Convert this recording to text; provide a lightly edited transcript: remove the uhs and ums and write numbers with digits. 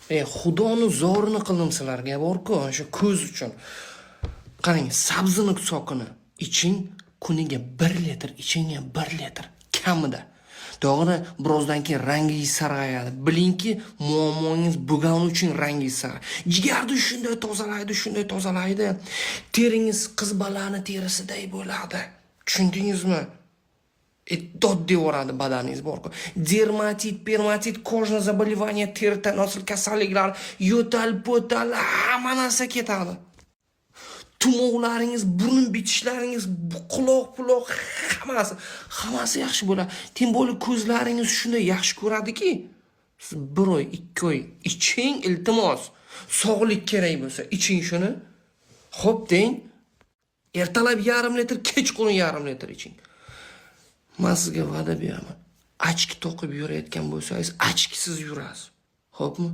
Xudoni zorini qildim sizlarga bor-ku, o'sha ko'z uchun. Qarang, sabzini soqini iching, kuniga 1 litr iching, 1 litr kamida. To'g'ri, birozdan keyin rangingiz sarg'ayadi. Bilingki, muammongiz bo'lgani uchun rangingiz sarg'ayadi. Jigarni shunday tozalaydi. Teringiz qiz bolaning terisiday bo'ladi. Tushundingizmi? Dod devoradi badaningiz bor-ku. Dermatit, permatit, kojniy заболевание, teri tanosil kasalliklar, yo'tal, po'tal, hamma narsa ketadi. Tumovlaringiz, burun bitishlaringiz, quloq, hammasi yaxshi bo'ladi. Tem bo'li ko'zlaringiz shunday yaxshi ko'radiki, siz 1 oy, 2 oy iching, iltimos. Sog'lik kerak bo'lsa, iching shuni. Xo'p deng. Ertalab 1,5 litr, kechqurun 1,5 litr iching. Men sizga va'da beraman. Achki to'qib yurayotgan bo'lsangiz, achkisiz yurasiz. Xo'pmi?